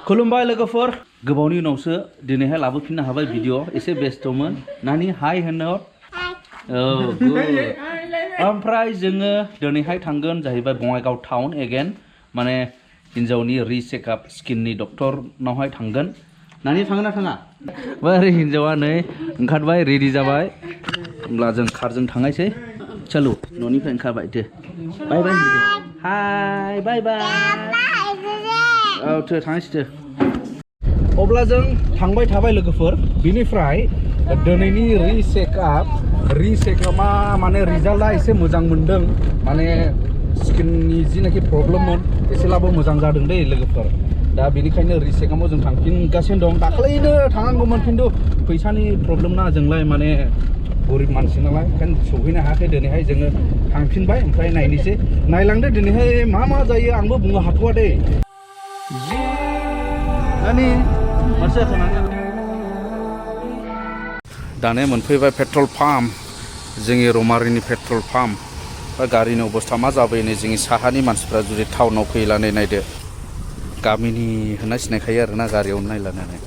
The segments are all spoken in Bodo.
खुलुमबाय लोगोफोर गोबावनि उनावसो दिनैहाय लाबोफिननो हाबाय भिडिअ एसे बेस्थमोन नानि हाय होनो ओमफ्राय जोङो दिनैहाय थांगोन जाहैबाय बङाइगाव टाउन एगेन माने हिन्जावनि रि-चेकआप स्किननि डक्टरनावहाय थांगोन नानि थाङो ना थाङा ओरै हिन्जावा नै ओंखारबाय रेडि जाबाय होमब्ला जों कारजों थांनायसै चलो न'निफ्राय ओंखारबाय दे बाय बाय हाय बाय बाय औ थो थांनायसै अब्ला जों थांबाय थाबाय लोगोफोर बिनिफ्राय दिनैनि रि-चेकआपआ माने रिजाल्टआ एसे मोजां मोनदों माने स्किननि जिनाखि प्रब्लेममोन एसेब्लाबो मोजां जादों दै लोगोफोर दा बेनिखायनो रि-चेकआपआव जों थांफिनगासिनो दं दाख्लैनो थांनांगौमोन खिन्थु फैसानि प्रब्लेम ना जोंलाय माने गरिब मानसि नालाय ओंखायनो सौहैनो हायाखै दिनैहाय जोङो थांफिनबाय ओमफ्राय नायनोसै नायलांदो दिनैहाय मा जायो आंबो बुंनो हाथ'वा दै नानि दाने मोनफैबाय पेट्रल पाम्प जोंनि रमारिनि पेट्रल पाम्प बा गारिनि अबस्था मा जाबाय नै जोंनि साहानि मानसिफ्रा जुदि टाउनाव फैलानै नायदो गामिनि होनना सिनायखायो आरोना गारियावनो नायलानानै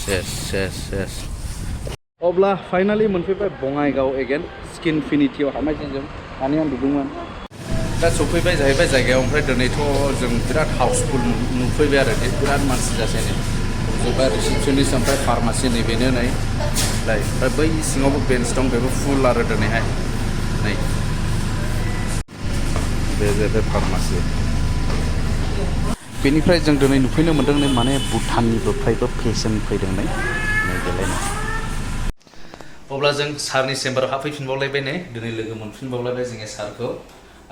सेस अब्ला फाइनालि मोनफैबाय बङाइगाव एगेन स्किनफिनिटियाव हाबनायजों जों दानि आं नुदोंमोन दा सफैबाय जाहैबाय जायगायाव ओमफ्राय दिनैथ' जों बिराद हाउसफुल नुफैबाय आरो बिराद मानसि जासै नै जोबबाय रिसेपसनिस्ट ओमफ्राय फार्मासि नैबेनो नै ओमफ्राय बै सिङावबो बेन्स दं बेबो फुल आरो दिनैहाय नै बे जाहैबाय फार्मासि बेनिफ्राय जों दिनै नुफैनो मोन्दों नै माने भुटाननिफ्रायबो पेसेन्ट फैदों नै बेलायनो अब्ला जों सारनि चेम्बाराव हाबफैफिनबावलायबाय नै दिनै लोगो मोनफिनबावलायबाय जोंनि सारखौ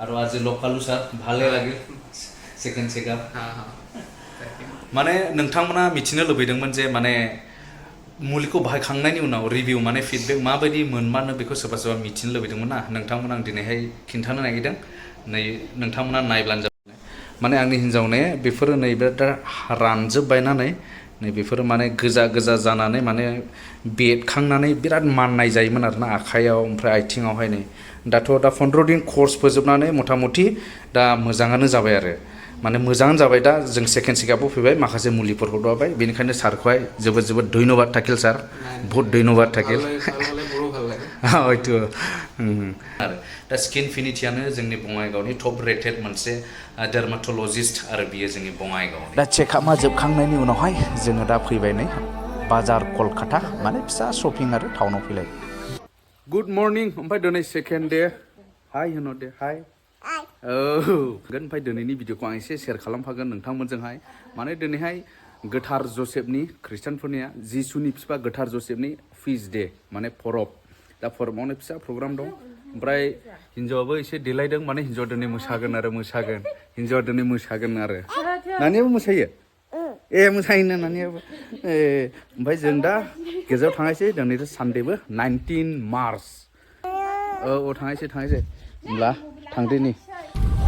और आज लोकालु सार भाले लगे सेकेंड चेकआप माने नोंथांमोना मिथिनो लुबैदोंमोन जे माने मुलिखौ बाहायखांनायनि उनाव रिभिउ माने फिडबेक माबायदि मोनमानो बेखौ सोरबा सोरबा मिथिनो लुबैदोंमोन ना नोंथांमोना आं दिनैहाय खिन्थानो नागिरदों नै नोंथांमोना नायब्लानो जाबाय माने आंनि हिन्जावने बेफोरो नैबे दा रानजोबबायना नै बेफोरो माने गोजा जानानै माने बेदखांनानै बिराद माननाय जायोमोन आरोना आखायाव ओमफ्राय आथिङावहाय नै दाथ' दा 15 दिन कोर्स फोजोबनानै मथा-मथि दा मोजाङानो जाबाय आरो माने मोजाङानो जाबाय दा जों सेकेन्ड चेकआपआव फैबाय माखासे मुलिफोर हरबाय बेनिखायनो सारखौहाय जोबोद धन्यबाद थाकिल सार बहुत धन्यबाद थाकिल हयथ' आरो दा स्किनफिनिटियानो जोंनि बङाइगावनि टप रेटेड मोनसे डार्माट'लजिस्ट आरो बियो जोंनि बङाइगाव दा चेकआपआ जोबखांनायनि उनावहाय जोङो दा फैबाय नै बाजार कलकाता माने फिसा शपिं आरो टाउनाव फैलाय गुड मर्निं ओमफ्राय दिनै सेकेन्ड डे हाय होनो दे हाय ओमफ्राय दिनैनि भिडिअखौ आं एसे शेयार खालामफागोन नोंथांमोनजोंहाय माने दिनैहाय गोथार जसेफनि खृष्टानफोरनिया जिसुनि बिफा गोथार जसेफनि फिज डे माने परब दा परबावनो फिसा प्रग्राम दं ओमफ्राय हिन्जावाबो एसे देलायदों माने हिन्जावा दिनै मोसागोन हिन्जावा दिनै मोसागोन आरो नानियाबो मोसायो मोसायोना नानियाबो ओमफ्राय जों दा गेजेराव थांनायसै दिनैथ' सानडेबो 19 मार्च थांनायसै होमब्ला थांदिनि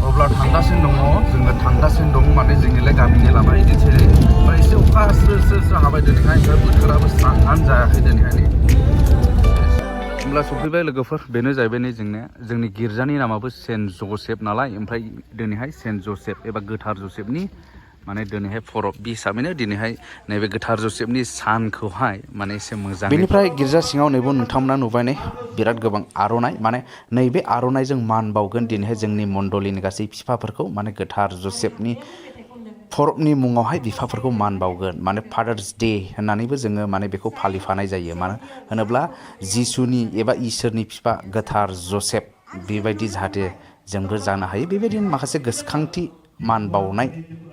अब्ला थांगासिनो दं माने जोंनिलाय गामिनि लामा इदिनोसै ओमफ्राय एसे अखा स्रो हाबाय दिनैहाय ओमफ्राय बोथोराबो स्राङानो जायाखै दिनैहाय होमब्ला सफैबाय लोगोफोर बेनो जाहैबाय नै जोंनि गिर्जानि नामाबो सेन्ट जसेफ नालाय ओमफ्राय दिनैहाय सेन्ट जसेफ एबा गोथार जसेफनि माने दिनैहाय परब हिसाबैनो दिनैहाय नैबे गोथार जसेफनि सानखौहाय माने एसे मोजां बेनिफ्राय गिर्जा सिङाव नैबे नोंथांमोना नुबाय नै बिराद गोबां आर'नाइ माने नैबे आर'नाइजों मान बावगोन दिनैहाय जोंनि मण्डलिनि गासै बिफाफोरखौ माने गोथार जसेफनि परबनि मुङावहाय बिफाफोरखौ मान बावगोन माने फादार्स डे होननानैबो जोङो माने बेखौ फालिफानाय जायो मानो होनोब्ला जिसुनि एबा इसोरनि बिफा गोथार जसेफ बेबायदि जाहाथे जोंबो जानो हायो बेबायदिनो माखासे गोसोखांथि मान बावनाय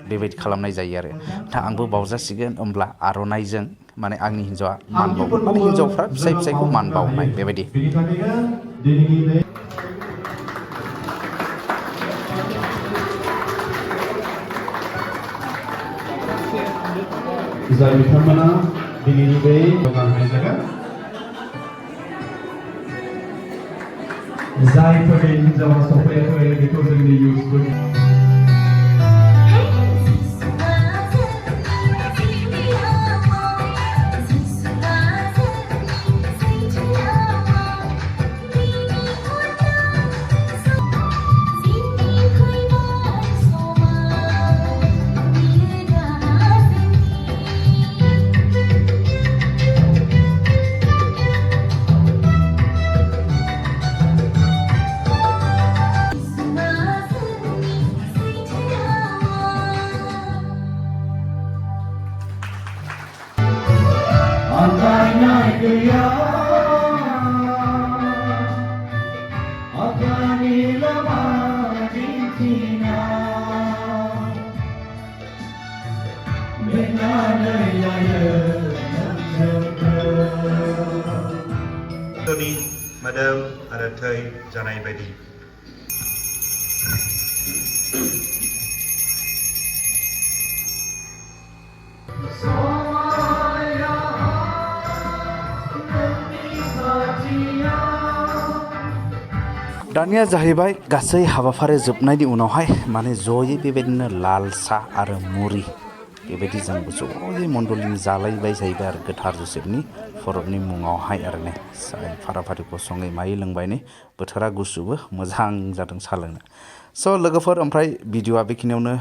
बेबायदि खालामनाय जायो आरो दा आंबो बावजासिगोन होमब्ला आर'नाइजों माने आंनि हिन्जावा मान बावगोन माने हिन्जावफ्रा फिसायखौ मान बावनाय बेबायदि जाय बिथांमोना दिनैनि बे जौगानाय जागोन जायफोरनि हिन्जावा सफैयाखै बेखौ जोंनि इउथ्सबो Tony, Madam, आरो थै जानाय बायदि दानिया जाहैबाय गासै हाबाफारि जोबनायनि उनावहाय माने जयै बेबायदिनो लाल साहा आरो मुरि बेबायदि जोंबो जयै मण्डलिनि जालायबाय जाहैबाय आरो गोथार जोसेफनि फरबनि मुङावहाय आरो ने फाराफारिखौ सङै मायै लोंबाय ने बोथोरा गुसुबो मोजां जादों साहा लोंनो स' लोगोफोर ओमफ्राय भिडिअ'आ बेखिनियावनो